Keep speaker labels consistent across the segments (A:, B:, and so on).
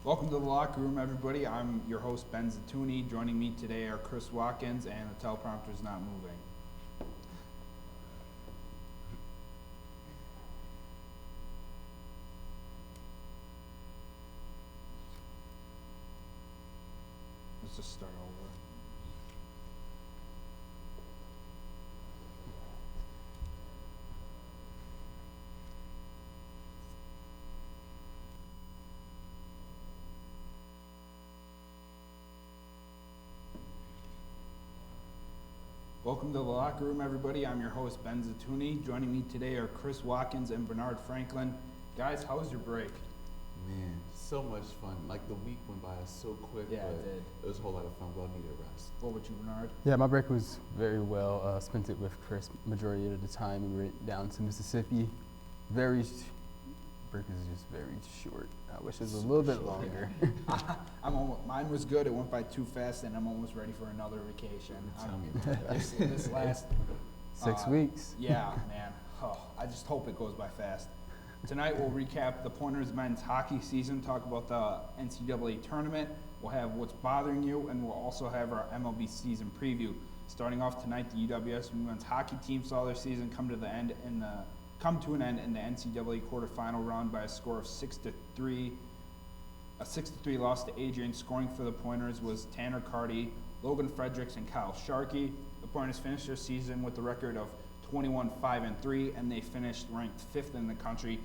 A: Welcome to the locker room, everybody. I'm your host, Ben Zitouni. Joining me today are Chris Watkins, and the teleprompter is not moving. Let's just start over. Welcome to the locker room, everybody. I'm your host, Ben Zitouni. Joining me today are Chris Watkins and Bernard Franklin. Guys, how was your break?
B: Man, so much fun. Like, the week went by so quick,
A: Yeah,
B: but
A: it did.
B: it was a whole lot of fun. Well needed rest.
A: What about you, Bernard?
C: Yeah, my break was very well spent it with Chris majority of the time. We went down to Mississippi. Break is just very short. I wish it was a little bit longer.
A: Mine was good. It went by too fast, and I'm almost ready for another vacation.
B: Tell me about that.
A: This last
C: 6 weeks.
A: Yeah, man. Oh, I just hope it goes by fast. Tonight we'll recap the Pointers men's hockey season, talk about the NCAA Tournament. We'll have what's bothering you, and we'll also have our MLB season preview. Starting off tonight, the UWS women's hockey team saw their season come to an end in the NCAA quarterfinal round by a score of 6-3. A 6-3 loss to Adrian. Scoring for the Pointers was Tanner Carty, Logan Fredericks, and Kyle Sharkey. The Pointers finished their season with a record of 21-5-3, and they finished ranked 5th in the country.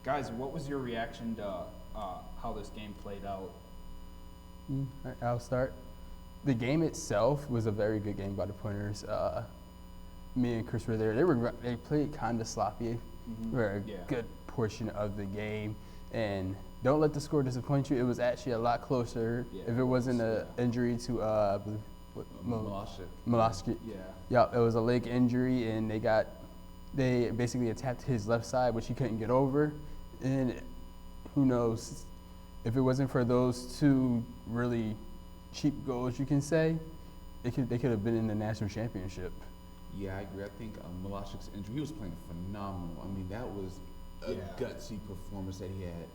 A: Guys, what was your reaction to how this game played out?
C: I'll start. The game itself was a very good game by the Pointers. Me and Chris were there. They played kind of sloppy for a good portion of the game, and don't let the score disappoint you. It was actually a lot closer if it wasn't an injury to I believe Milošić. Yeah, it was a leg injury, and they basically attacked his left side, which he couldn't get over. And who knows, if it wasn't for those two really cheap goals, you can say, they could have been in the national championship.
B: Yeah, I agree. I think Milošic's injury, he was playing phenomenal. I mean, that was a gutsy performance that he had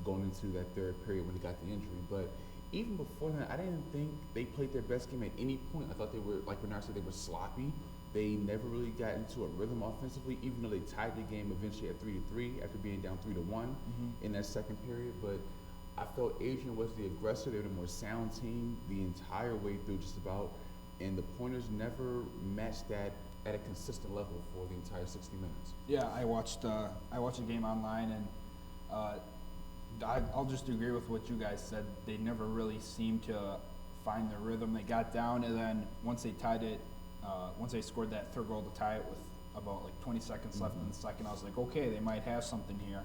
B: going into that third period when he got the injury. But even before that, I didn't think they played their best game at any point. I thought they were, like Bernard said, they were sloppy. They never really got into a rhythm offensively, even though they tied the game eventually at 3-3 after being down 3-1 in that second period. But I felt Adrian was the aggressor. They were the more sound team the entire way through, just about. And the Pointers never matched that at a consistent level for the entire 60 minutes.
A: Yeah, I watched the game online, and I'll just agree with what you guys said. They never really seemed to find their rhythm. They got down, and then once they tied it, once they scored that third goal to tie it with about like 20 seconds left in the second, I was like, okay, they might have something here.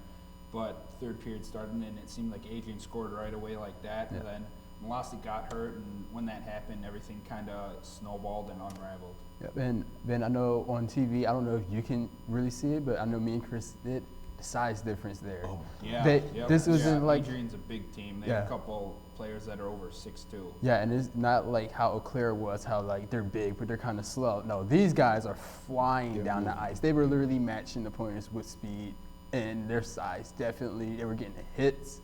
A: But third period started, and it seemed like Adrian scored right away like that, and then Milošić got hurt, and when that happened, everything kind of snowballed and unraveled.
C: Yep, and Ben, I know on TV, I don't know if you can really see it, but I know me and Chris did. The size difference there.
B: Oh,
A: yeah.
C: This wasn't like
A: Adrian's a big team. They have a couple players that are over 6'2".
C: Yeah, and it's not like how Eau Claire was, how like they're big but they're kind of slow. No, these guys are flying down the ice. They were literally matching the Pointers with speed and their size. Definitely, they were getting hits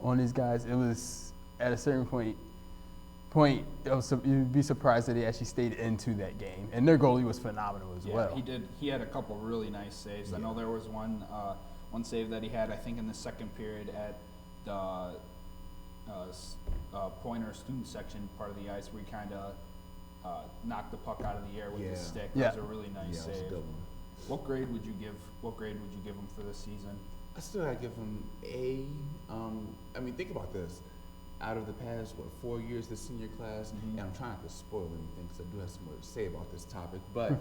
C: on these guys. It was at a certain point, you'd be surprised that they actually stayed into that game. And their goalie was phenomenal as well.
A: He did. He had a couple really nice saves. I know there was one save that he had, I think, in the second period at the Pointer student section part of the ice, where he kind of knocked the puck out of the air with his stick. That was a really nice save. That was a good one. What grade would you give him for this season?
B: I still gotta give him A. I mean, think about this. Out of the past, 4 years, the senior class, and I'm trying not to spoil anything because I do have some more to say about this topic, but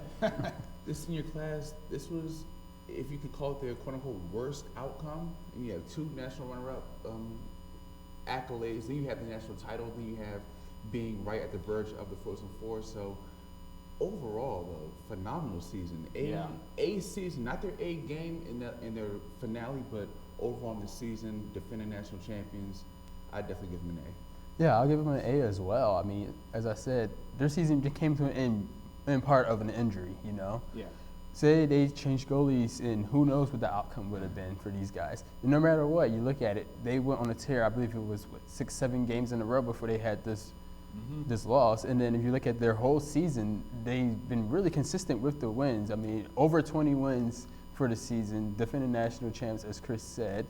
B: this senior class, this was, if you could call it their quote-unquote worst outcome, and you have 2 national runner-up accolades, then you have the national title, then you have being right at the verge of the Frozen Four. So overall, though, phenomenal season. A season, not their A game in their finale, but overall in the season, defending national champions. I'd definitely give them an A.
C: Yeah, I'll give them an A as well. I mean, as I said, their season came to an end in part of an injury, you know?
A: Yeah.
C: say they changed goalies, and who knows what the outcome would have been for these guys. And no matter what, you look at it, they went on a tear. I believe it was, 6-7 games in a row before they had this loss. And then if you look at their whole season, they've been really consistent with the wins. I mean, over 20 wins for the season, defending national champs, as Chris said.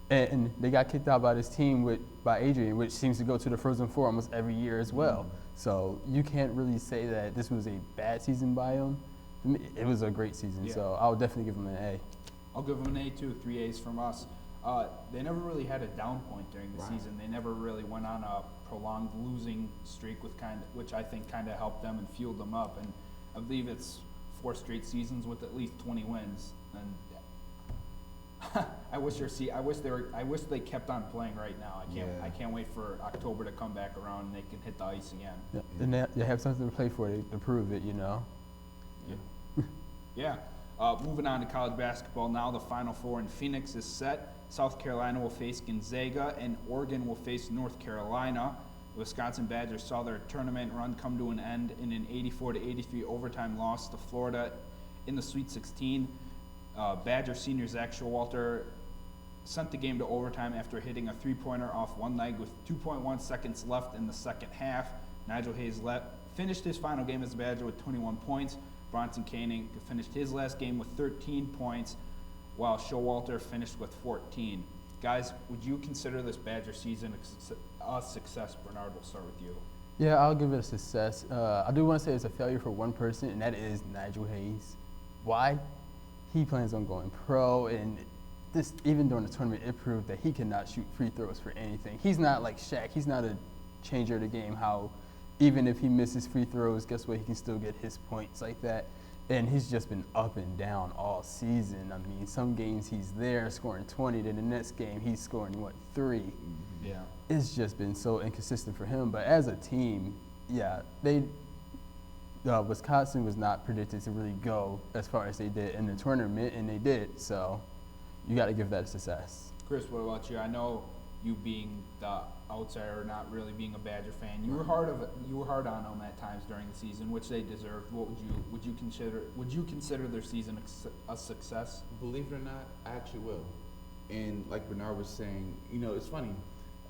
C: And they got kicked out by this team by Adrian, which seems to go to the Frozen Four almost every year as well. So you can't really say that this was a bad season by them. It was a great season, so I'll definitely give them an A.
A: I'll give them an A too, 3 A's from us. They never really had a down point during the season. They never really went on a prolonged losing streak, which I think kind of helped them and fueled them up. And I believe it's 4 straight seasons with at least 20 wins. And I wish they kept on playing right now. I can't wait for October to come back around and they can hit the ice again.
C: Yeah. And they have something to play for to prove it, you know.
A: Yeah. Moving on to college basketball now, the Final Four in Phoenix is set. South Carolina will face Gonzaga, and Oregon will face North Carolina. The Wisconsin Badgers saw their tournament run come to an end in an 84-83 overtime loss to Florida in the Sweet 16. Badger senior Zach Showalter sent the game to overtime after hitting a three-pointer off one leg with 2.1 seconds left in the second half. Nigel Hayes finished his final game as a Badger with 21 points. Bronson Koenig finished his last game with 13 points, while Showalter finished with 14. Guys, would you consider this Badger season a success? Bernard, we'll start with you.
C: Yeah, I'll give it a success. I do want to say it's a failure for one person, and that is Nigel Hayes. Why? He plans on going pro, and this, even during the tournament, it proved that he cannot shoot free throws for anything. He's not like Shaq. He's not a changer of the game, how even if he misses free throws, guess what? He can still get his points like that. And he's just been up and down all season. I mean, some games he's there scoring 20, then the next game he's scoring, 3?
A: Yeah.
C: It's just been so inconsistent for him. But as a team, Wisconsin was not predicted to really go as far as they did in the tournament, and they did. So you got to give that a success.
A: Chris, what about you? I know you being the outsider, not really being a Badger fan, you were hard on them at times during the season, which they deserved. What would you consider their season a success?
B: Believe it or not, I actually will. And like Bernard was saying, you know, it's funny.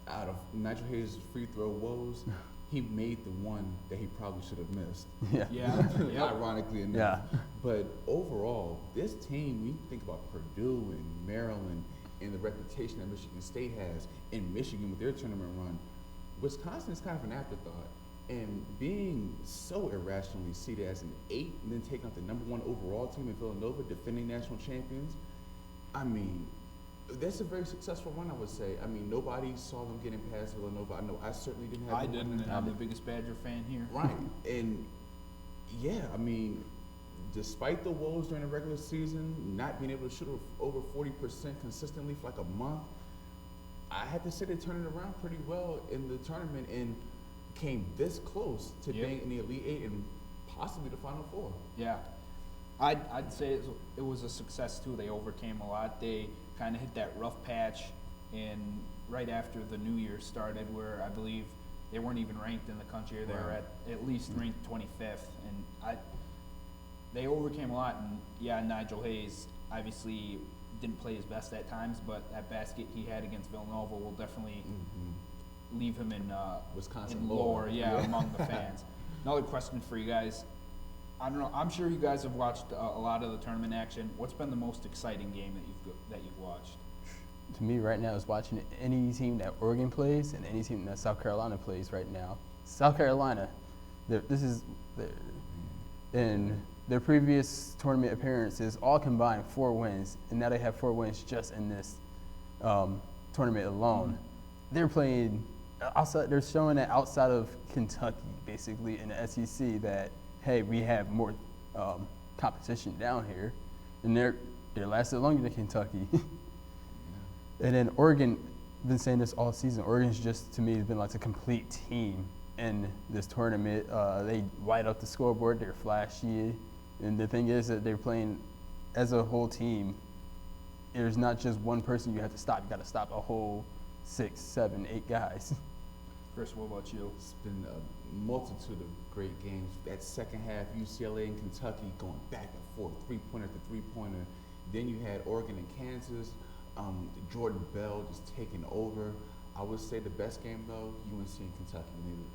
B: Out of Nigel Hayes' free throw woes, he made the one that he probably should have missed.
A: Yeah.
B: Ironically enough. Yeah. But overall, this team, when you think about Purdue and Maryland and the reputation that Michigan State has, and Michigan with their tournament run, Wisconsin is kind of an afterthought. And being so irrationally seeded as an 8 and then taking out the #1 overall team in Villanova, defending national champions, I mean, that's a very successful run, I would say. I mean, nobody saw them getting past Villanova. I know I certainly didn't have.
A: I didn't, and I'm the biggest Badger fan here.
B: Right, and yeah, I mean, despite the woes during the regular season, not being able to shoot over 40% consistently for like a month, I had to say they turned it around pretty well in the tournament and came this close to being in the Elite Eight and possibly the Final Four.
A: Yeah, I'd say it was a success too. They overcame a lot. They kind of hit that rough patch right after the new year started, where I believe they weren't even ranked in the country. They were at least ranked 25th, and they overcame a lot. And yeah, Nigel Hayes obviously didn't play his best at times, but that basket he had against Villanova will definitely leave him in
B: Wisconsin
A: lore, among the fans. Another question for you guys. I don't know. I'm sure you guys have watched a lot of the tournament action. What's been the most exciting game that you've watched?
C: To me, right now, is watching any team that Oregon plays and any team that South Carolina plays right now. South Carolina, in their previous tournament appearances, all combined 4 wins, and now they have 4 wins just in this tournament alone. They're playing outside. They're showing that outside of Kentucky, basically in the SEC, that hey, we have more competition down here, and they're lasted longer than Kentucky. And then Oregon, I've been saying this all season, Oregon's just, to me, has been like a complete team in this tournament. They light up the scoreboard, they're flashy, and the thing is that they're playing as a whole team. There's not just one person you have to stop. You got to stop a whole 6, 7, 8 guys.
A: Chris, what about you?
B: It's been a multitude of great games. That second half, UCLA and Kentucky going back and forth, three-pointer to three-pointer. Then you had Oregon and Kansas. Jordan Bell just taking over. I would say the best game, though, UNC and Kentucky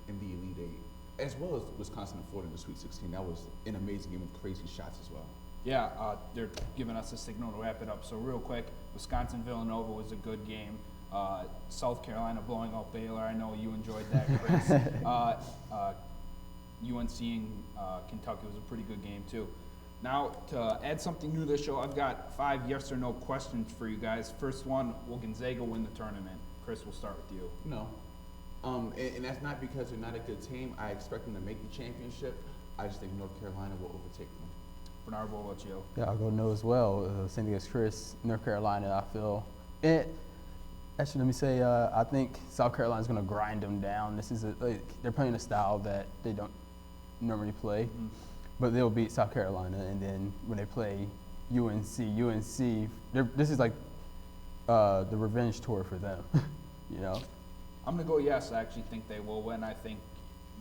B: in the Elite Eight, as well as Wisconsin and Florida in the Sweet 16. That was an amazing game with crazy shots as well.
A: Yeah, they're giving us a signal to wrap it up. So real quick, Wisconsin-Villanova was a good game. South Carolina blowing out Baylor. I know you enjoyed that, Chris. UNC and Kentucky was a pretty good game, too. Now, to add something new to the show, I've got 5 yes or no questions for you guys. First one, will Gonzaga win the tournament? Chris, we'll start with you.
B: No. And that's not because they're not a good team. I expect them to make the championship. I just think North Carolina will overtake them.
A: Bernard, what about you?
C: Yeah, I'll go no as well. Same thing as Chris. North Carolina, I feel it. Actually, let me say, I think South Carolina's going to grind them down. This is they're playing a style that they don't normally play, but they'll beat South Carolina. And then when they play UNC, this is like the revenge tour for them. You know.
A: I'm gonna go yes. I actually think they will win. I think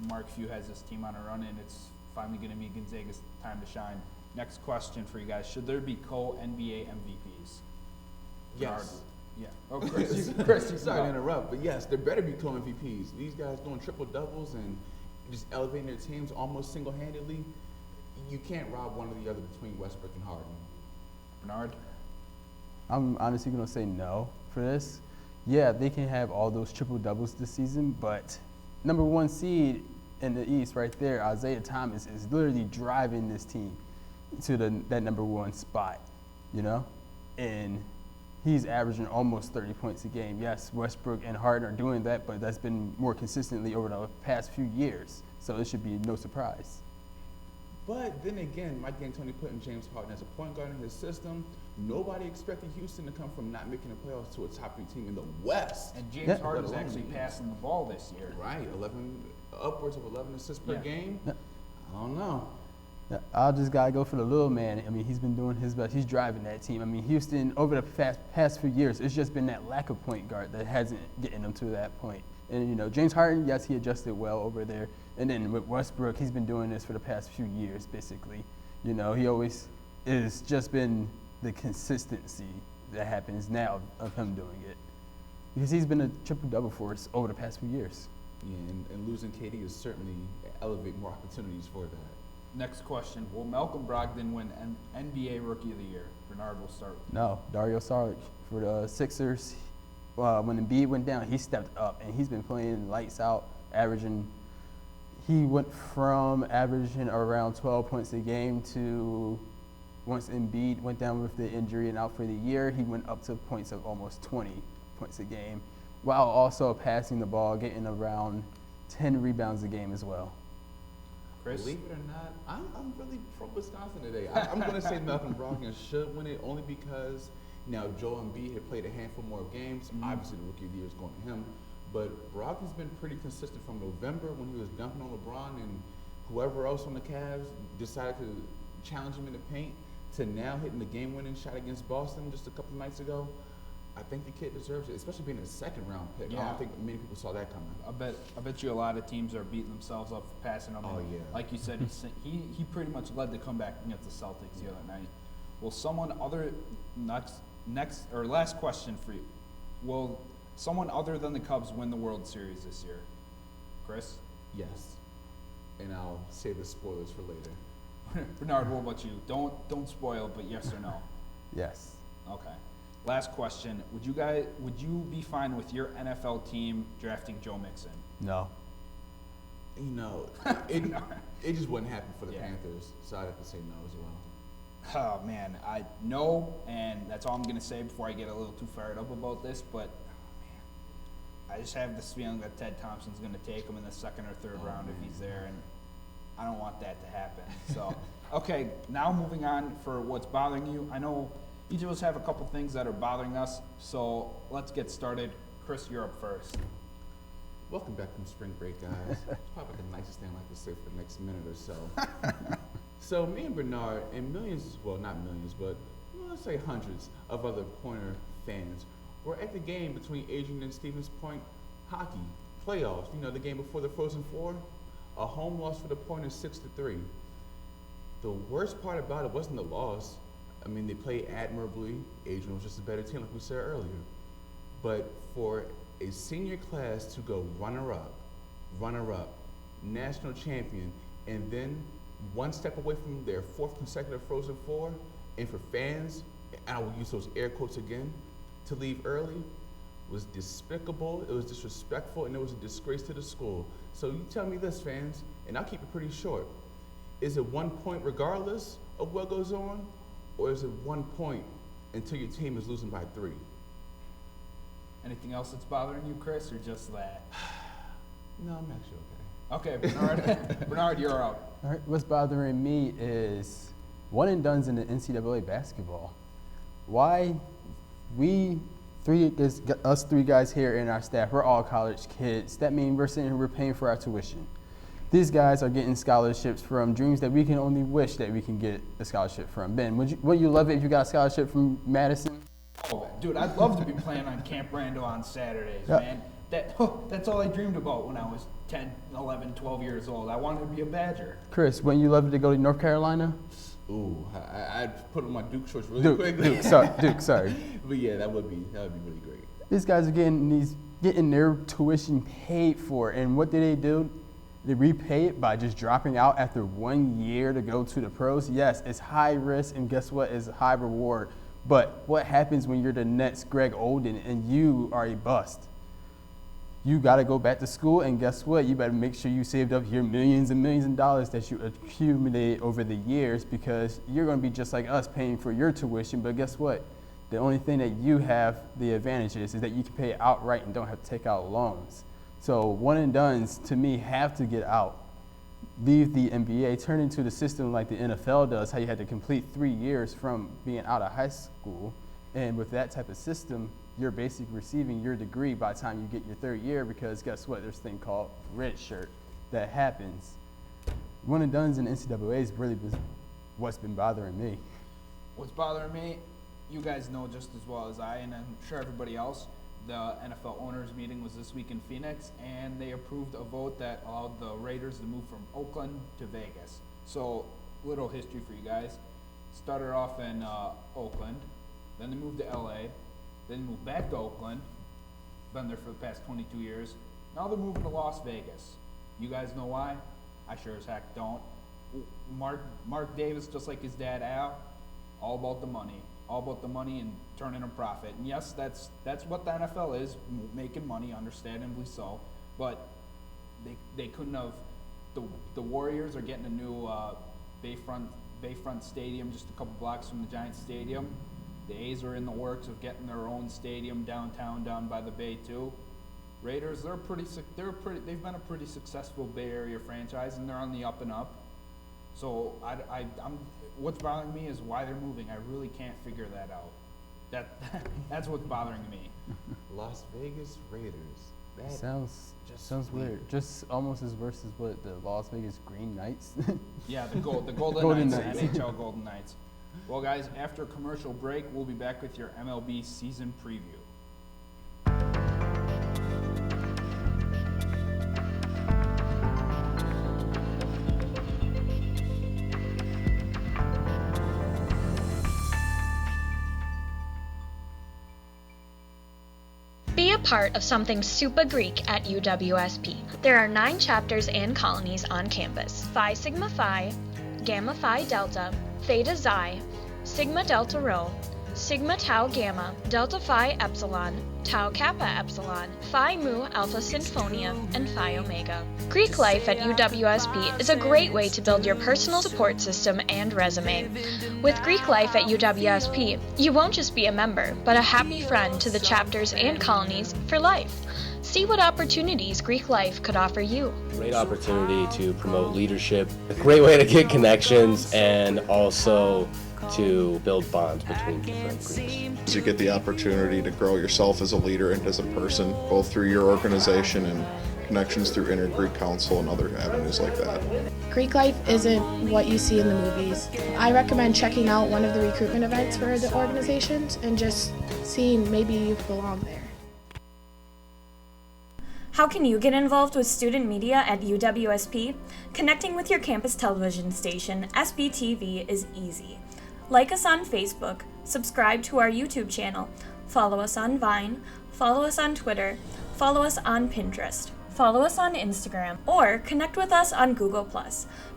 A: Mark Few has this team on a run, and it's finally going to be Gonzaga's time to shine. Next question for you guys: should there be co-NBA MVPs?
B: Yes.
A: Yeah. Oh, Chris, you
B: sorry to interrupt, but yes, there better be co-MVPs. These guys doing triple doubles and just elevating their teams almost single-handedly. You can't rob one or the other between Westbrook and Harden.
A: Bernard?
C: I'm honestly going to say no for this. Yeah, they can have all those triple doubles this season, but number 1 seed in the East right there, Isaiah Thomas, is literally driving this team to that number 1 spot, you know? And he's averaging almost 30 points a game. Yes, Westbrook and Harden are doing that, but that's been more consistently over the past few years. So it should be no surprise.
B: But then again, Mike D'Antoni putting James Harden as a point guard in his system. Nobody expected Houston to come from not making the playoffs to a top 3 team in the West.
A: And James Harden's actually passing the ball this year.
B: Right, upwards of 11 assists per game.
C: Yeah.
B: I don't know.
C: Yeah, I just got to go for the little man. I mean, he's been doing his best. He's driving that team. I mean, Houston, over the past few years, it's just been that lack of point guard that hasn't getting them to that point. And, you know, James Harden, yes, he adjusted well over there. And then with Westbrook, he's been doing this for the past few years, basically. You know, it's just been the consistency that happens now of him doing it. Because he's been a triple-double for us over the past few years.
B: Yeah, and losing KD is certainly elevate more opportunities for that.
A: Next question. Will Malcolm Brogdon win NBA Rookie of the Year? Bernard, will start with you.
C: No, Dario Saric for the Sixers. When Embiid went down, he stepped up, and he's been playing lights out, he went from averaging around 12 points a game to, once Embiid went down with the injury and out for the year, he went up to points of almost 20 points a game, while also passing the ball, getting around 10 rebounds a game as well.
A: Chris?
B: Believe it or not, I'm really pro Wisconsin today. I'm going to say Malcolm Brogdon should win it only because now if Joel Embiid had played a handful more games, obviously the Rookie of the Year is going to him. But Brogdon's been pretty consistent from November when he was dunking on LeBron and whoever else on the Cavs decided to challenge him in the paint to now hitting the game-winning shot against Boston just a couple of nights ago. I think the kid deserves it, especially being a second-round pick.
A: Yeah.
B: I don't think many people saw that coming.
A: I bet you a lot of teams are beating themselves up for passing him.
B: Oh, yeah.
A: Like you said, he pretty much led the comeback against the Celtics the other night. Will someone other last question for you? Will someone other than the Cubs win the World Series this year? Chris?
B: Yes. And I'll save the spoilers for later.
A: Bernard, what about you? Don't spoil, but yes or no?
C: Yes.
A: Okay. Last question. Would you be fine with your NFL team drafting Joe Mixon?
C: No.
B: You know, it just wouldn't happen for the
A: Yeah.
B: Panthers, so I'd have to say no as well.
A: Oh man, I know, and that's all I'm gonna say before I get a little too fired up about this. But I just have this feeling that Ted Thompson's gonna take him in the second or third round if he's there, and I don't want that to happen. So, okay, now moving on for what's bothering you. I know each of us have a couple things that are bothering us, so let's get started. Chris, you're up first.
B: Welcome back from spring break, guys. It's probably the nicest thing I like to say for the next minute or so. So me and Bernard and millions, well not millions, but let's say hundreds of other Pointer fans were at the game between Adrian and Stevens Point hockey. playoffs, the game before the Frozen Four, a home loss for the Pointers 6-3. The worst part about it wasn't the loss. I mean, they played admirably. Adrian was just a better team, like we said earlier. But for a senior class to go runner-up, national champion, and then one step away from their 4th consecutive Frozen Four, and for fans, and I will use those air quotes again, to leave early was despicable, it was disrespectful, and it was a disgrace to the school. So you tell me this, fans, and I'll keep it pretty short. Is it 1 point regardless of what goes on, or is it 1 point until your team is losing by 3?
A: Anything else that's bothering you, Chris, or just that?
B: No, I'm actually okay.
A: Okay, Bernard, Bernard, you're out.
C: All right, what's bothering me is one and dones in the NCAA basketball. Why us three guys here in our staff, we're all college kids. That means we're sitting here, we're paying for our tuition. These guys are getting scholarships from dreams that we can only wish that we can get a scholarship from. Ben, would you love it if you got a scholarship from Madison?
A: Oh, dude, I'd love to be playing on Camp Randall on Saturdays, man. That's all I dreamed about when I was 10, 11, 12 years old. I wanted to be a Badger.
C: Chris, wouldn't you love to go to North Carolina?
B: Ooh, I'd put on my Duke shorts really quick.
C: Duke, sorry.
B: But yeah, that would be really great.
C: These guys are getting their tuition paid for, and what do? They repay it by just dropping out after 1 year to go to the pros. Yes, it's high risk, and guess what? It's high reward. But what happens when you're the next Greg Oden and you are a bust? You got to go back to school, and guess what? You better make sure you saved up your millions and millions of dollars that you accumulated over the years, because you're going to be just like us paying for your tuition. But guess what? The only thing that you have the advantage is that you can pay it outright and don't have to take out loans. So one and dones, to me, have to get out. Leave the NBA, turn into the system like the NFL does, how you had to complete 3 years from being out of high school. And with that type of system, you're basically receiving your degree by the time you get your 3rd year, because guess what? There's a thing called red shirt that happens. One and dones in the NCAA is really what's been bothering me.
A: What's bothering me, you guys know just as well as I, and I'm sure everybody else, the NFL owners meeting was this week in Phoenix, and they approved a vote that allowed the Raiders to move from Oakland to Vegas. So, little history for you guys. Started off in Oakland, then they moved to LA, then moved back to Oakland, been there for the past 22 years. Now they're moving to Las Vegas. You guys know why? I sure as heck don't. Mark Davis, just like his dad Al, all about the money. All about the money and turning a profit. And yes, that's what the NFL is, making money, understandably so. But they couldn't have. The Warriors are getting a new Bayfront Stadium, just a couple blocks from the Giants Stadium. The A's are in the works of getting their own stadium downtown, down by the Bay too. Raiders, they've been a pretty successful Bay Area franchise, and they're on the up and up. So what's bothering me is why they're moving. I really can't figure that out. That's what's bothering me.
B: Las Vegas Raiders. That
C: sounds weird. Just almost as worse as what the Las Vegas Green Knights.
A: Yeah, the Golden Knights. NHL Golden Knights. Well, guys, after a commercial break, we'll be back with your MLB season preview.
D: Be a part of something super Greek at UWSP. There are 9 chapters and colonies on campus: Phi Sigma Phi, Gamma Phi Delta, Theta Xi, Sigma Delta Rho, Sigma Tau Gamma, Delta Phi Epsilon, Tau Kappa Epsilon, Phi Mu Alpha Sinfonia, and Phi Omega. Greek life at UWSP is a great way to build your personal support system and resume. With Greek life at UWSP, you won't just be a member, but a happy friend to the chapters and colonies for life. See what opportunities Greek life could offer you.
E: Great opportunity to promote leadership, a great way to get connections, and also to build bonds between different groups.
F: You get the opportunity to grow yourself as a leader and as a person, both through your organization and connections through Inter-Greek Council and other avenues like that.
G: Greek life isn't what you see in the movies. I recommend checking out one of the recruitment events for the organizations and just seeing maybe you belong there.
D: How can you get involved with student media at UWSP? Connecting with your campus television station, SBTV, is easy. Like us on Facebook, subscribe to our YouTube channel, follow us on Vine, follow us on Twitter, follow us on Pinterest, follow us on Instagram, or connect with us on Google+.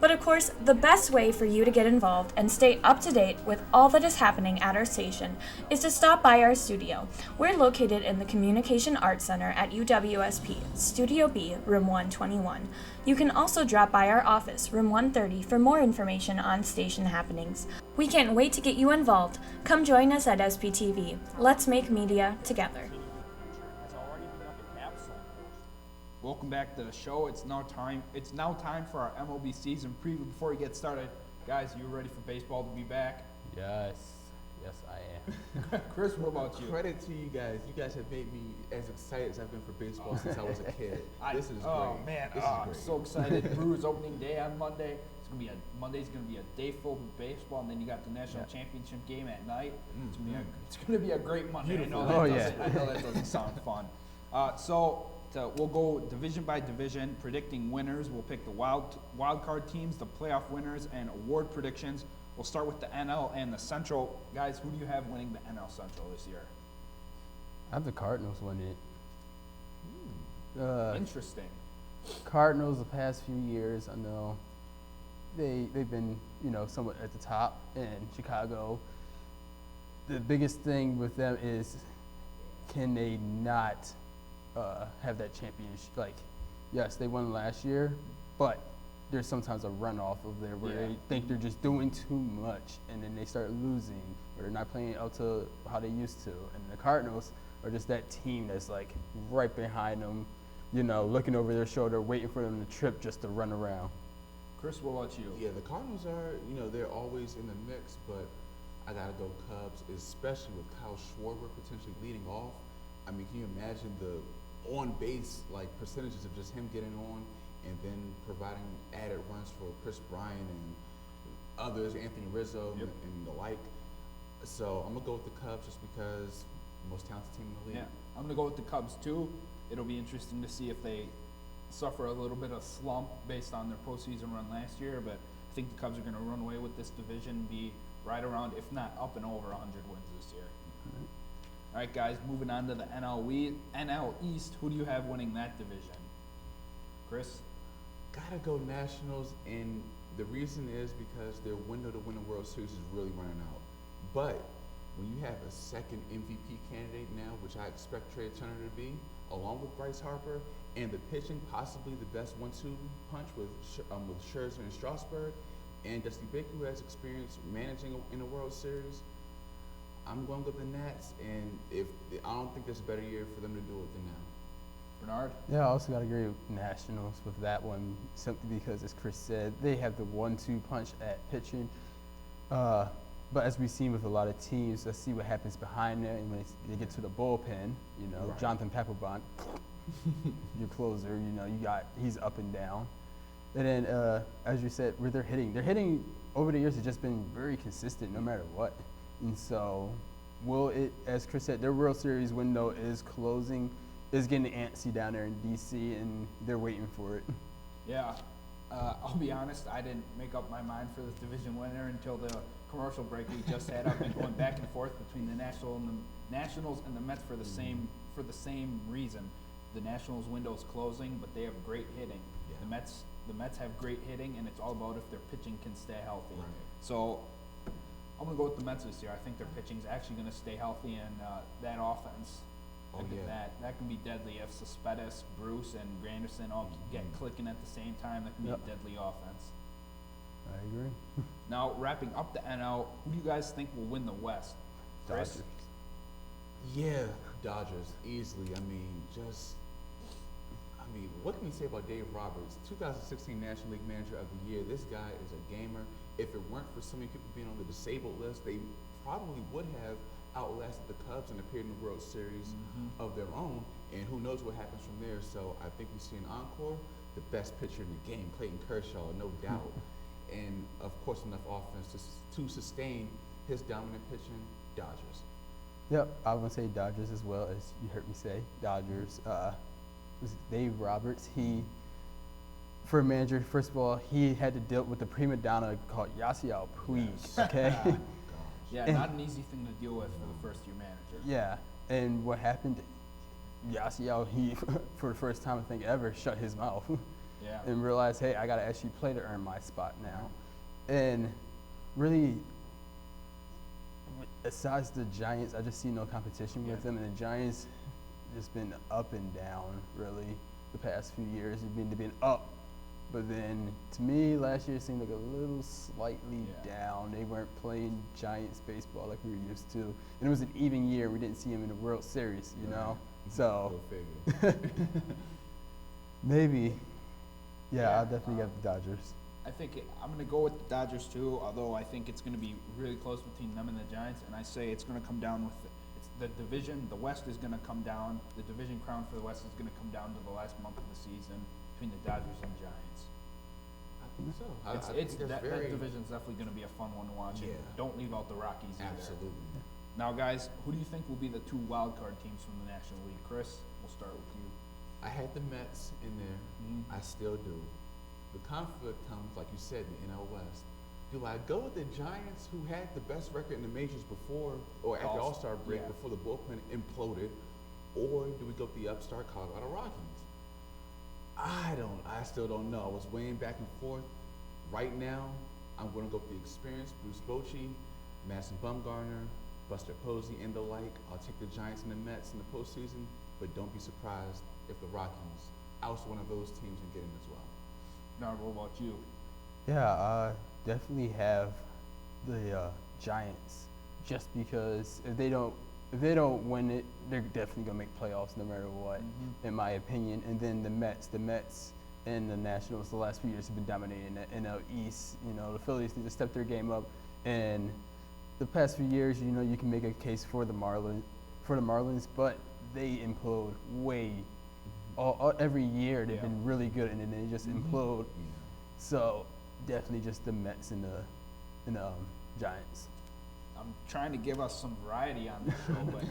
D: But of course, the best way for you to get involved and stay up to date with all that is happening at our station is to stop by our studio. We're located in the Communication Arts Center at UWSP, Studio B, Room 121. You can also drop by our office, Room 130, for more information on station happenings. We can't wait to get you involved. Come join us at SPTV. Let's make media together.
A: Welcome back to the show. It's now time for our MLB season preview. Before we get started, guys, you ready for baseball to be back?
C: Yes, I am.
A: Chris, what about you?
B: Credit to you guys. You guys have made me as excited as I've been for baseball since I was a kid. This is
A: oh
B: great.
A: Man,
B: This is
A: I'm
B: great.
A: so excited. Brewers opening day on Monday. Monday's gonna be a day full of baseball, and then you got the national championship game at night. It's gonna be a great Monday.
B: Beautiful.
A: I know that doesn't sound fun. We'll go division by division, predicting winners. We'll pick the wild card teams, the playoff winners, and award predictions. We'll start with the NL and the Central. Guys, who do you have winning the NL Central this year?
C: I have the Cardinals winning it.
A: Interesting.
C: Cardinals the past few years, I know they've been, somewhat at the top in Chicago. The biggest thing with them is, can they not have that championship? Like, yes, they won last year, but there's sometimes a runoff of there where they think they're just doing too much, and then they start losing, or they're not playing up to how they used to. And the Cardinals are just that team that's like right behind them, looking over their shoulder, waiting for them to trip just to run around.
A: Chris, what about you?
B: Yeah, the Cardinals are, they're always in the mix, but I gotta go Cubs, especially with Kyle Schwarber potentially leading off. I mean, can you imagine the on-base percentages of just him getting on and then providing added runs for Chris Bryant and others, Anthony Rizzo and the like. So I'm gonna go with the Cubs just because most talented team in the league.
A: Yeah, I'm gonna go with the Cubs too. It'll be interesting to see if they suffer a little bit of slump based on their postseason run last year, but I think the Cubs are gonna run away with this division, be right around, if not up and over 100 wins this year. All right, guys, moving on to the NL East. Who do you have winning that division? Chris?
B: Gotta go Nationals, and the reason is because their window to win the World Series is really running out. But when you have a second MVP candidate now, which I expect Trey Turner to be, along with Bryce Harper, and the pitching, possibly the best 1-2 punch with Scherzer and Strasburg, and Dusty Baker, who has experience managing in a World Series, I'm going with the Nats, and I don't think there's a better year for them to do it than now.
A: Bernard?
C: Yeah, I also got to agree with Nationals with that one, simply because, as Chris said, they have the 1-2 punch at pitching. But as we've seen with a lot of teams, let's see what happens behind there. And when they get to the bullpen,
B: Right.
C: Jonathan Papelbon, your closer, he's up and down. And then, as you said, with their hitting over the years has just been very consistent no matter what. And so, as Chris said, their World Series window is closing, is getting antsy down there in D.C., and they're waiting for it.
A: Yeah. I'll be honest, I didn't make up my mind for this division winner until the commercial break we just had. I've been going back and forth between the Nationals and the Mets for the same reason. The Nationals window is closing, but they have great hitting. Yeah. The Mets have great hitting, and it's all about if their pitching can stay healthy.
B: Right.
A: So I'm gonna go with the Mets this year. I think their pitching's actually gonna stay healthy, and that offense. That can be deadly if Cespedes, Bruce, and Granderson all get clicking at the same time. That can be a deadly offense.
C: I agree.
A: Now, wrapping up the NL, who do you guys think will win the West? Chris?
C: Dodgers.
B: Yeah, Dodgers, easily. What can we say about Dave Roberts, 2016 National League Manager of the Year? This guy is a gamer. If it weren't for so many people being on the disabled list, they probably would have outlasted the Cubs and appeared in the World Series of their own, and who knows what happens from there. So I think we see an encore, the best pitcher in the game, Clayton Kershaw, no doubt, and of course enough offense to sustain his dominant pitching. Dodgers.
C: Yep, I would say Dodgers as well, as you heard me say. Dodgers. was Dave Roberts. For a manager, first of all, he had to deal with the prima donna called Yasiel Puig. Okay.
A: Yeah,
C: And-
A: not an easy thing to deal with for the first-year manager.
C: Yeah, and what happened? Yasiel, he for the first time I think ever shut his mouth
A: Yeah.
C: and realized, hey, I got to actually play to earn my spot now. And really, besides the Giants, I just see no competition with them. And the Giants just been up and down really the past few years. They've been up, but then to me last year seemed like a little slightly down. They weren't playing Giants baseball like we were used to, and it was an even year. We didn't see them in the World Series, you know. So
B: Go figure.
C: maybe,
A: Yeah,
C: I'll definitely get the Dodgers.
A: I think I'm going to go with the Dodgers too, although I think it's going to be really close between them and the Giants. And I say it's going to come down with it's the division. The West is going to come down. The division crown for the West is going to come down to the last month of the season between the Dodgers and Giants.
B: I think so.
A: That division's definitely going to be a fun one to watch.
B: Yeah.
A: And don't leave out the Rockies either.
B: Absolutely.
A: Now, guys, who do you think will be the 2 wild card teams from the National League? Chris, we'll start with you.
B: I had the Mets in there. I still do. The conflict comes, like you said, in the NL West. Do I go with the Giants, who had the best record in the majors before, or at the All-Star break, before the bullpen imploded, or do we go with the upstart Colorado Rockies? I still don't know. I was weighing back and forth. Right now, I'm going to go with the experienced Bruce Bochy, Madison Bumgarner, Buster Posey, and the like. I'll take the Giants and the Mets in the postseason, but don't be surprised if the Rockies oust one of those teams and get in as well.
A: Now, what about you?
C: Yeah, I definitely have the Giants, just because if they don't win it, they're definitely gonna make playoffs no matter what, in my opinion. And then the Mets and the Nationals the last few years have been dominating the NL East. You know, the Phillies need to step their game up, and the past few years, you know, you can make a case for the Marlins, but they implode every year. They've been really good, and then they just implode.
B: Yeah.
C: So definitely just the Mets and the Giants.
A: I'm trying to give us some variety on this show, but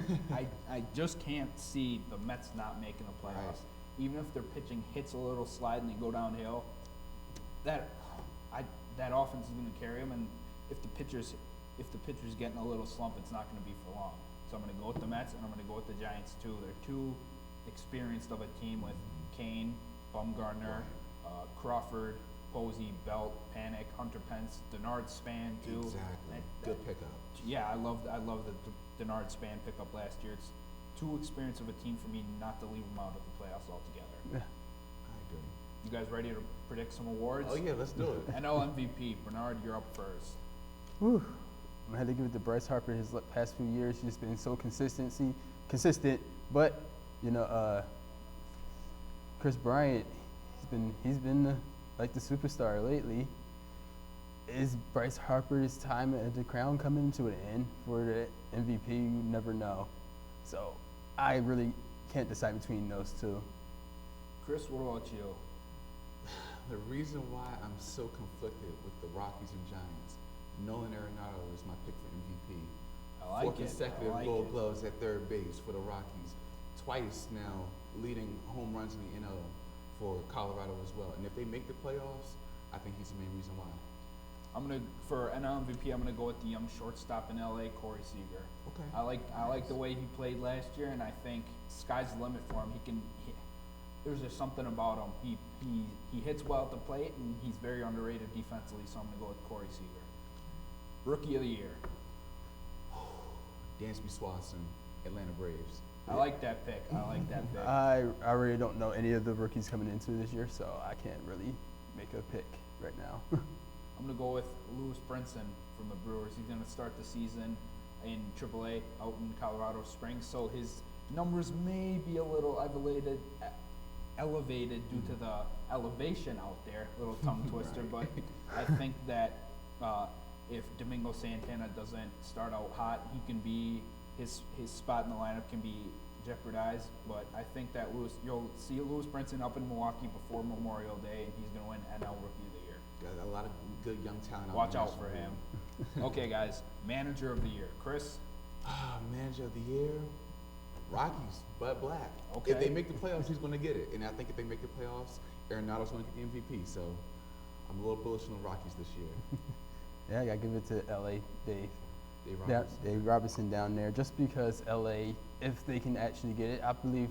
A: I just can't see the Mets not making the playoffs.
B: Right.
A: Even if their pitching hits a little slide and they go downhill, that offense is going to carry them. And if the pitcher's getting a little slump, it's not going to be for long. So I'm going to go with the Mets, and I'm going to go with the Giants too. They're too experienced of a team with Kane, Bumgarner, Crawford, Posey, Belt, Panic, Hunter Pence, Denard Span too.
B: Exactly. Good pickup.
A: Yeah, I love the Denard Span pickup last year. It's too experienced of a team for me not to leave them out of the playoffs altogether.
C: Yeah.
B: I agree.
A: You guys ready to predict some awards?
B: Oh yeah, let's do it.
A: NL MVP, Bernard, you're up first.
C: Whew. I'm gonna have to give it to Bryce Harper. His past few years, he's just been so consistent. But you know, Chris Bryant, he's been like the superstar lately. Is Bryce Harper's time at the crown coming to an end for the MVP? You never know. So I really can't decide between those two.
A: Chris, what about you?
B: The reason why I'm so conflicted with the Rockies and Giants, Nolan Arenado is my pick for MVP.
A: I like
B: 4
A: it.
B: consecutive
A: I like
B: Gold
A: it.
B: Gloves at third base for the Rockies. Twice now leading home runs in the NL for Colorado as well. And if they make the playoffs, I think he's the main reason why.
A: For NL MVP, I'm gonna go with the young shortstop in LA, Corey Seager.
B: Okay.
A: I like the way he played last year, and I think sky's the limit for him. There's just something about him. He hits well at the plate, and he's very underrated defensively. So I'm gonna go with Corey Seager. Rookie of the year.
B: Dansby Swanson, Atlanta Braves.
A: I like that pick.
C: I really don't know any of the rookies coming into this year, so I can't really make a pick right now.
A: I'm gonna go with Lewis Brinson from the Brewers. He's gonna start the season in AAA out in Colorado Springs, so his numbers may be a little elevated due to the elevation out there. Little tongue twister, but I think that if Domingo Santana doesn't start out hot, he can be his spot in the lineup can be jeopardized. But I think that you'll see Lewis Brinson up in Milwaukee before Memorial Day, and he's gonna win NL Rookie of the Year.
B: Got a lot of good young talent.
A: Watch out for him. Okay, guys. Manager of the year, Chris.
B: Manager of the year. Rockies, Bud Black.
A: Okay.
B: If they make the playoffs, he's going to get it. And I think if they make the playoffs, Arenado's going to get the MVP. So I'm a little bullish on the Rockies this year.
C: Yeah, I got to give it to LA, Dave.
B: Robertson.
C: Dave Robertson down there. Just because LA, if they can actually get it, I believe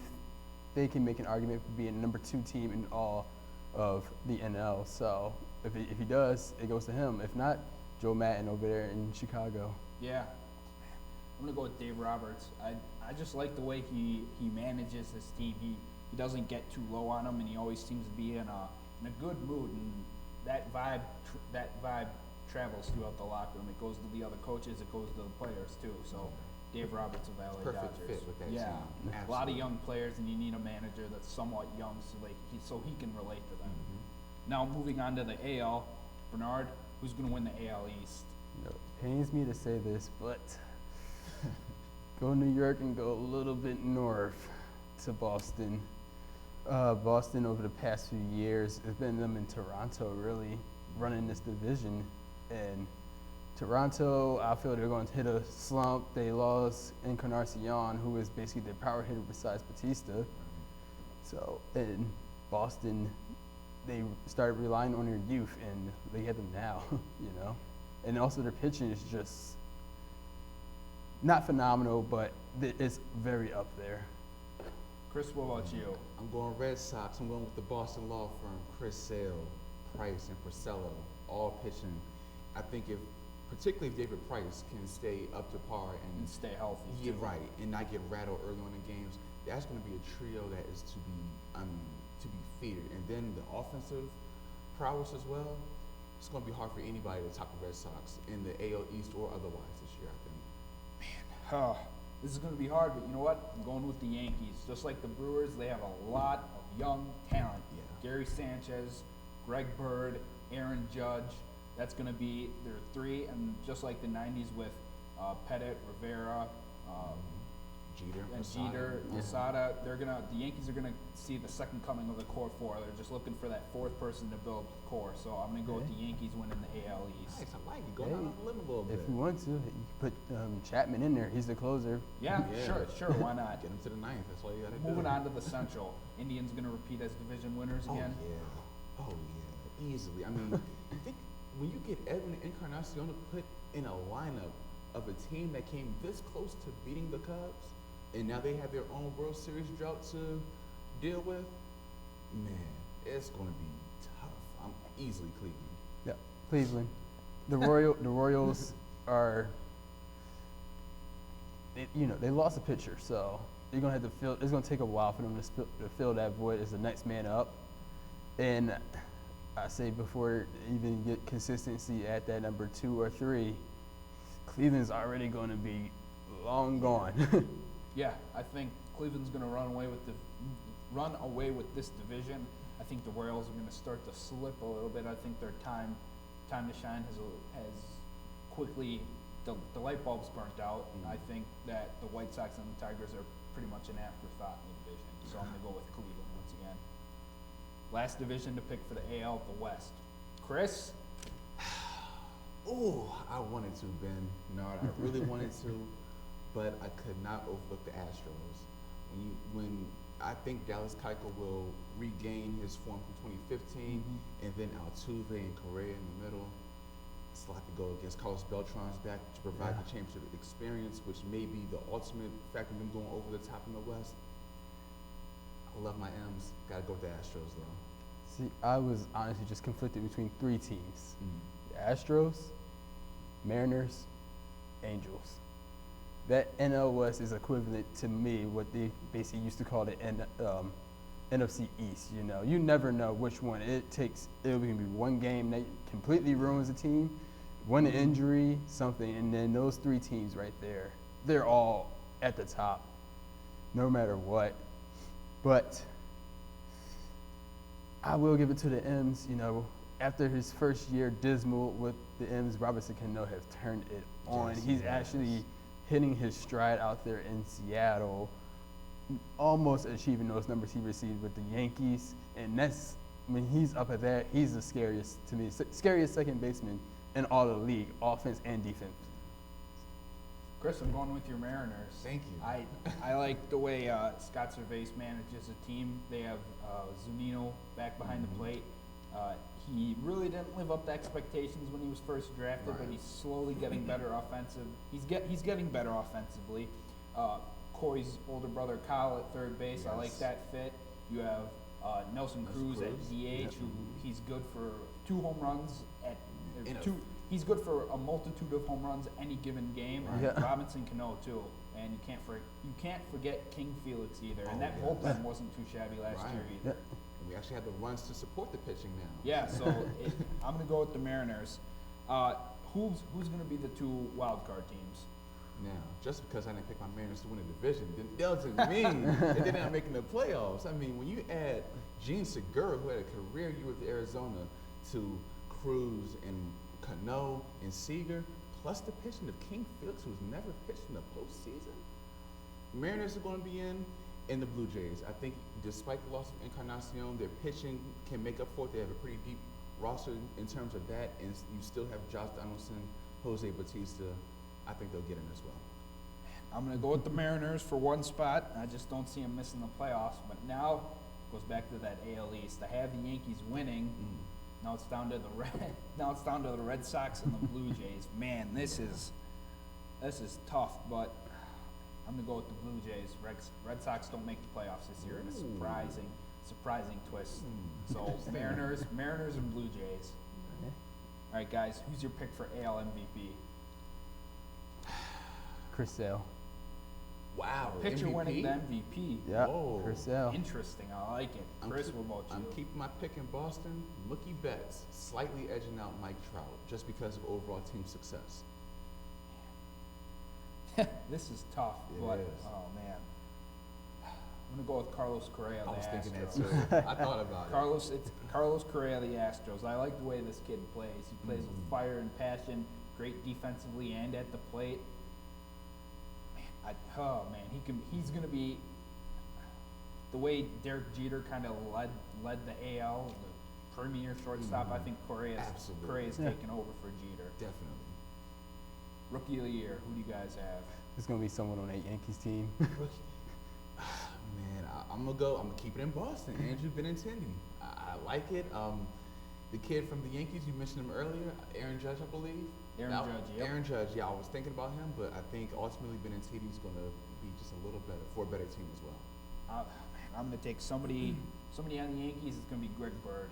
C: they can make an argument for being number 2 team in all of the NL. So if he does, it goes to him. If not, Joe Madden over there in Chicago.
A: Yeah. I'm going to go with Dave Roberts. I just like the way he manages his team. He doesn't get too low on them, and he always seems to be in a good mood. And that vibe travels throughout the locker room. It goes to the other coaches. It goes to the players too. So Dave Roberts of LA
B: Perfect
A: Dodgers.
B: fit with that
A: yeah,
B: team.
A: a lot of young players, and you need a manager that's somewhat young, so he can relate to them.
B: Mm-hmm.
A: Now moving on to the AL, Bernard, who's going to win the AL East?
C: It pains me to say this, but go New York and go a little bit north to Boston. Boston over the past few years, it's been them in Toronto really running this division. And Toronto, I feel they're going to hit a slump. They lost Encarnacion, who is basically their power hitter besides Batista. So in Boston, they started relying on their youth, and they get them now, you know. And also their pitching is just not phenomenal, but it's very up there.
A: Chris, what about you?
B: I'm going Red Sox. I'm going with the Boston law firm, Chris Sale, Price, and Porcello, all pitching. I think particularly if David Price can stay up to par and
A: stay healthy.
B: Yeah, right, and not get rattled early on in games, that's going to be a trio that is to be feared. And then the offensive prowess as well. It's going to be hard for anybody to top the Red Sox in the AL East or otherwise this year, I think.
A: This is going to be hard, but you know what? I'm going with the Yankees. Just like the Brewers, they have a lot of young talent.
B: Yeah.
A: Gary Sanchez, Greg Bird, Aaron Judge. That's going to be their 3, and just like the 90s with Pettit, Rivera, Jeter, Posada, the Yankees are gonna see the second coming of the core 4. They're just looking for that 4th person to build core. So I'm gonna go with the Yankees winning the AL East.
B: Nice, I like it. Going out on a limb a little bit.
C: If you want to, you can put Chapman in there. He's the closer.
A: Yeah, sure, why not?
B: Get him to the 9th. That's all you gotta do.
A: Moving on to the Central, Indians gonna repeat as division winners again.
B: Oh yeah, easily. I mean, think when you get Edwin Encarnacion to put in a lineup of a team that came this close to beating the Cubs, and now they have their own World Series drought to deal with, man, it's going to be tough. I'm easily Cleveland.
C: Yeah, Cleveland. The Royals are, they lost a pitcher, so you're gonna have to fill. It's gonna take a while for them to fill that void as the next man up. And I say before even get consistency at that number 2 or 3, Cleveland's already going to be long gone.
A: Yeah, I think Cleveland's going to run away with this division. I think the Royals are going to start to slip a little bit. I think their time to shine has quickly the light bulb's burnt out. I think that the White Sox and the Tigers are pretty much an afterthought in the division. So I'm going to go with Cleveland once again. Last division to pick for the AL, the West. Chris?
B: Oh, I wanted to, Ben. No, I really wanted to, but I could not overlook the Astros. When I think Dallas Keuchel will regain his form from 2015, and then Altuve and Correa in the middle, it's like to go against Carlos Beltran's back to provide the championship experience, which may be the ultimate factor in them going over the top in the West. I love my M's. Gotta go with the Astros, though.
C: See, I was honestly just conflicted between 3 teams. The Astros, Mariners, Angels. That NL West is equivalent to me what they basically used to call the NFC East. You never know which one. It can be one game that completely ruins a team, one injury, something, and then those 3 teams right there, they're all at the top, no matter what. But I will give it to the M's. After his first year dismal with the M's, Robinson Cano have turned it on. He's actually hitting his stride out there in Seattle, almost achieving those numbers he received with the Yankees. And he's up at that, he's the scariest to me, scariest second baseman in all the league, offense and defense.
A: Chris, I'm going with your Mariners.
B: Thank you.
A: I like the way Scott Servais manages a team. They have Zunino back behind the plate. He really didn't live up to expectations when he was first drafted, but he's slowly getting better offensive. He's getting better offensively. Corey's older brother Kyle at third base. I like that fit. You have Nelson Cruz at DH, who he's good for 2 home runs He's good for a multitude of home runs any given game. And Robinson Cano too, and you can't forget King Felix either. And that bullpen wasn't too shabby last year either.
B: And we actually have the runs to support the pitching now.
A: Yeah, so I'm gonna go with the Mariners. Who's gonna be the 2 wild card teams?
B: Now, just because I didn't pick my Mariners to win a division, doesn't mean that they're not making the playoffs. I mean, when you add Gene Segura, who had a career year with Arizona, to Cruz and Cano and Seager, plus the pitching of King Felix, who's never pitched in the postseason, Mariners are going to be in the Blue Jays. I think despite the loss of Encarnacion, their pitching can make up for it. They have a pretty deep roster in terms of that, and you still have Josh Donaldson, Jose Bautista. I think they'll get in as well.
A: I'm going to go with the Mariners for 1 spot. I just don't see them missing the playoffs. But now it goes back to that AL East. I have the Yankees winning. Now it's down to the Red Sox and the Blue Jays. Man, this is tough. But I'm going to go with the Blue Jays. Red Sox don't make the playoffs this year, and a surprising twist. So Mariners and Blue Jays. All right, guys, who's your pick for AL MVP?
C: Chris Sale.
A: Wow, pitcher winning the MVP.
C: Yeah,
B: Whoa.
C: Chris Sale.
A: Interesting, I like it. Chris, what about you?
B: I'm keeping my pick in Boston. Mookie Betts, slightly edging out Mike Trout, just because of overall team success.
A: This is tough, but oh man. I'm going to go with Carlos Correa, the Astros.
B: I was thinking that too. I thought about
A: it. It's Carlos Correa, the Astros. I like the way this kid plays. He plays with fire and passion, great defensively and at the plate. He's going to be the way Derek Jeter kind of led the AL, the premier shortstop. I think Correa's taken over for Jeter.
B: Definitely.
A: Rookie of the year, who do you guys have?
C: It's going to be someone on that Yankees team.
B: Man, I'm gonna keep it in Boston. Andrew Benintendi. I like it. The kid from the Yankees, you mentioned him earlier, Aaron Judge, I believe. Aaron Judge, yeah, I was thinking about him, but I think ultimately Benintendi's gonna be just a little better for a better team as well.
A: I'm gonna take somebody on the Yankees. It's gonna be Greg Bird.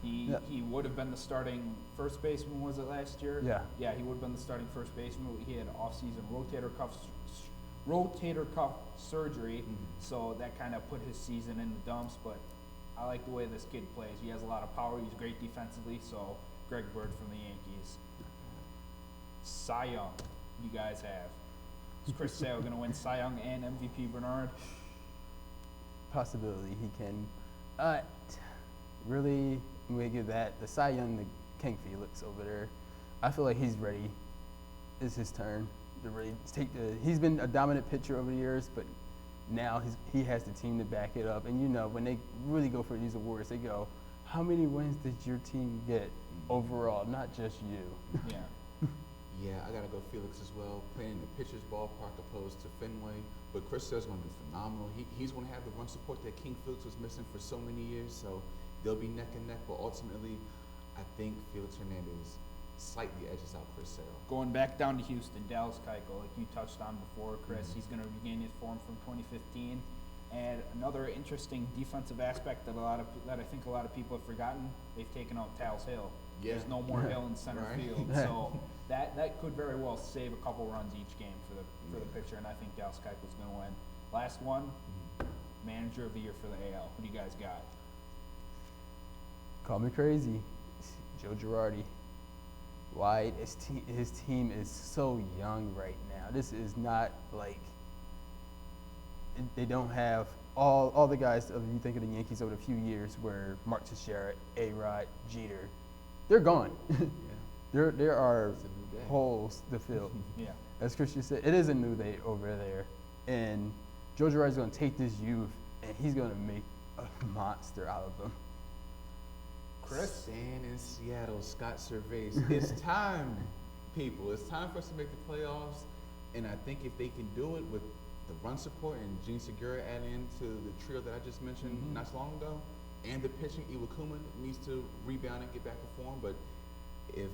A: He would have been the starting first baseman. Was it last year? Yeah, he would have been the starting first baseman. He had off-season rotator cuff surgery, so that kind of put his season in the dumps. But I like the way this kid plays. He has a lot of power. He's great defensively. So Greg Bird from the Yankees. Cy Young, you guys have. Is Chris Sale going to win Cy Young and MVP Bernard?
C: Possibility he can. Really, I'm going to give that the Cy Young to King Felix over there. I feel like he's ready. It's his turn to really take he's been a dominant pitcher over the years, but now he has the team to back it up. And you know, when they really go for these awards, they go, how many wins did your team get overall, not just you?
A: Yeah.
B: Yeah, I gotta go Felix as well. Playing in the pitcher's ballpark opposed to Fenway, but Chris Sale's gonna be phenomenal. He's gonna have the run support that King Felix was missing for so many years, so they'll be neck and neck. But ultimately, I think Felix Hernandez slightly edges out Chris Sale.
A: Going back down to Houston, Dallas Keuchel, like you touched on before, Chris, he's going to regain his form from 2015. And another interesting defensive aspect that I think a lot of people have forgotten, they've taken out Tal's Hill.
B: Yeah.
A: There's no more Hill in center field, so that could very well save a couple runs each game for the pitcher. And I think Dallas Keuchel's going to win. Last one, manager of the year for the AL. Who do you guys got?
C: Call me crazy, Joe Girardi. Why his team is so young right now. This is not like they don't have all the guys of you think of the Yankees over a few years where Mark Teixeira, A-Rod, Jeter, they're gone. There are holes to fill.
A: Yeah.
C: As Christian said, it is a new day over there, and Joe Girardi's going to take this youth and he's going to make a monster out of them.
A: Chris?
B: Staying in Seattle, Scott Servais. It's time, people. It's time for us to make the playoffs. And I think if they can do it with the run support and Gene Segura adding into the trio that I just mentioned not so long ago, and the pitching, Iwakuma needs to rebound and get back to form. But if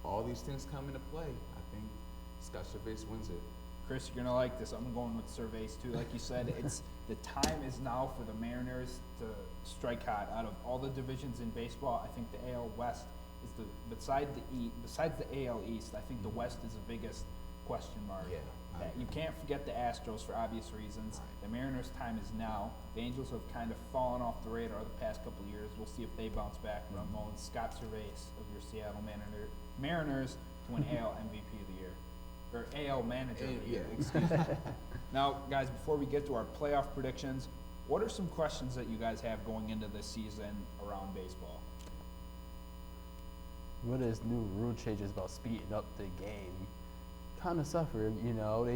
B: all these things come into play, I think Scott Cervais wins it.
A: Chris, you're gonna like this. I'm going with Cervais too. Like you said, it's the time is now for the Mariners to strike hot. Out of all the divisions in baseball, I think the AL West is besides the AL East. I think the West is the biggest question mark.
B: Yeah,
A: You can't forget the Astros for obvious reasons.
B: Right.
A: The Mariners' time is now. The Angels have kind of fallen off the radar the past couple of years. We'll see if they bounce back. But I'm going Scott Cervais of your Seattle Mariners to win AL MVP of the year. Or AL Manager of the Year, excuse me. Now, guys, before we get to our playoff predictions, what are some questions that you guys have going into this season around baseball?
C: What is new rule changes about speeding up the game? Kind of suffer, you know.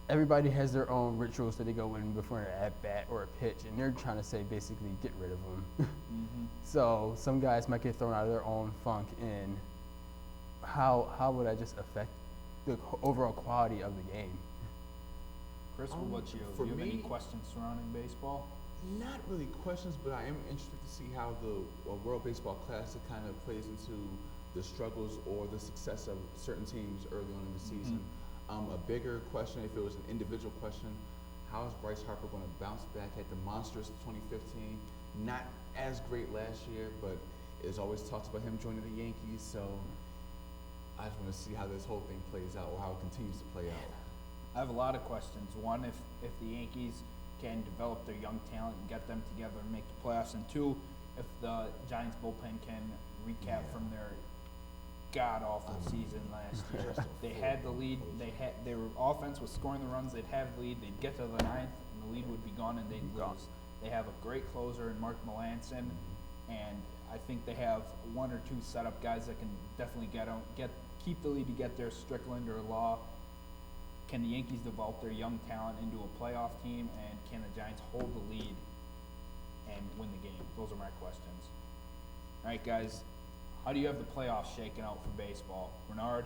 C: Everybody has their own rituals that they go in before an at bat or a pitch, and they're trying to say basically get rid of them. So some guys might get thrown out of their own funk, and how would that just affect the overall quality of the game?
A: Chris, what about you?
B: For
A: Do you have any
B: me-
A: questions surrounding baseball?
B: Not really questions, but I am interested to see how the World Baseball Classic kind of plays into the struggles or the success of certain teams early on in the season. A bigger question, if it was an individual question, how is Bryce Harper going to bounce back at the monstrous 2015? Not as great last year, but it's always talks about him joining the Yankees, so I just want to see how this whole thing plays out or how it continues to play out.
A: I have a lot of questions. One, if the Yankees can develop their young talent and get them together and make the playoffs, and two, if the Giants bullpen can recap from their god-awful season last year. They had the lead. Their offense was scoring the runs. They'd have the lead. They'd get to the ninth, and the lead would be gone, and they'd lose. They have a great closer in Mark Melancon, and I think they have one or two setup guys that can definitely keep the lead to get there. Strickland or Law. Can the Yankees develop their young talent into a playoff team, and can the Giants hold the lead and win the game? Those are my questions. All right, guys. How do you have the playoffs shaken out for baseball? Bernard?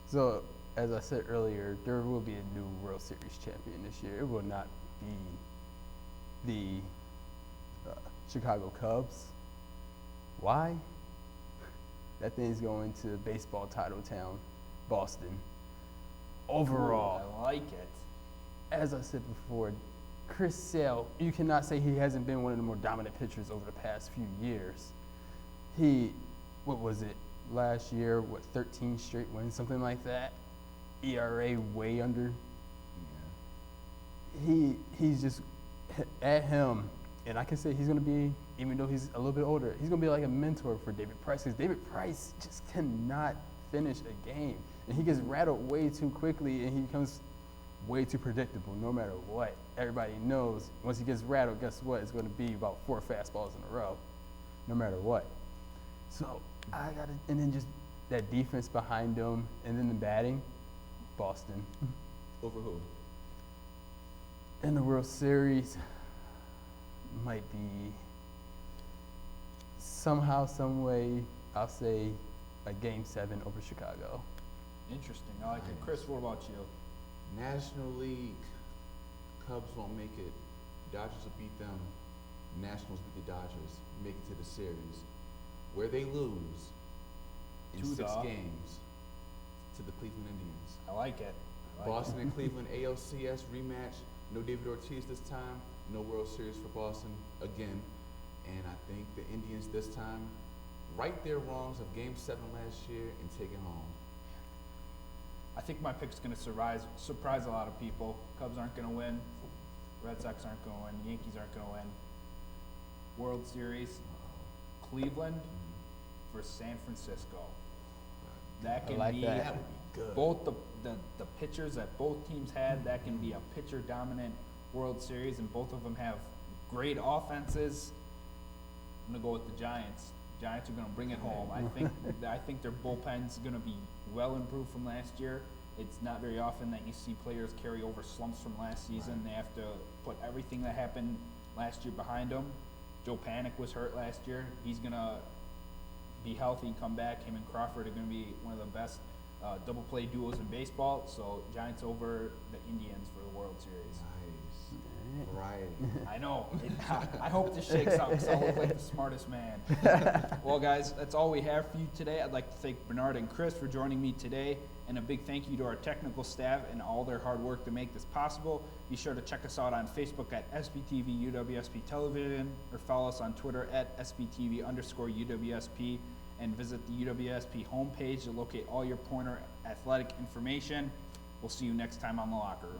C: So, as I said earlier, there will be a new World Series champion this year. It will not be the Chicago Cubs. Why? That thing's going to baseball title town, Boston. Overall,
A: Ooh, I like it.
C: as I said before, Chris Sale, you cannot say he hasn't been one of the more dominant pitchers over the past few years. What was it, last year, 13 straight wins, something like that? ERA way under. He's just, at him, and I can say he's going to be, even though he's a little bit older, he's going to be like a mentor for David Price, because David Price just cannot finish a game. And he gets rattled way too quickly, and he becomes way too predictable no matter what. Everybody knows once he gets rattled, guess what? It's going to be about 4 fastballs in a row, no matter what. So and then just that defense behind him, and then the batting, Boston.
B: Over who?
C: In the World Series, might be somehow, some way, I'll say a Game 7 over Chicago.
A: Interesting. I like it. Chris, what about you?
B: National League, Cubs won't make it. Dodgers will beat them. Nationals beat the Dodgers, make it to the series. Where they lose in 6 games to the Cleveland Indians.
A: I like it.
B: Boston and Cleveland ALCS rematch. No David Ortiz this time. No World Series for Boston again. And I think the Indians this time right their wrongs of Game 7 last year and take it home.
A: I think my pick's going to surprise a lot of people. Cubs aren't going to win. Red Sox aren't going to win. Yankees aren't going to win. World Series, Cleveland versus San Francisco. That can
C: like
A: be
C: that.
B: That would be good.
A: both the pitchers that both teams had. That can be a pitcher-dominant World Series, and both of them have great offenses. I'm going to go with the Giants. Giants are going to bring it home. I think their bullpen's going to be well improved from last year. It's not very often that you see players carry over slumps from last season. They have to put everything that happened last year behind them. Joe Panik was hurt last year. He's going to be healthy and come back. Him and Crawford are going to be one of the best double play duos in baseball. So Giants over the Indians for the World Series.
B: Nice. Variety.
A: I know. I hope this shakes out because I look like the smartest man. Well, guys, that's all we have for you today. I'd like to thank Bernard and Chris for joining me today, and a big thank you to our technical staff and all their hard work to make this possible. Be sure to check us out on Facebook at SBTV UWSP Television, or follow us on Twitter at SBTV_UWSP, and visit the UWSP homepage to locate all your Pointer athletic information. We'll see you next time on The Locker Room.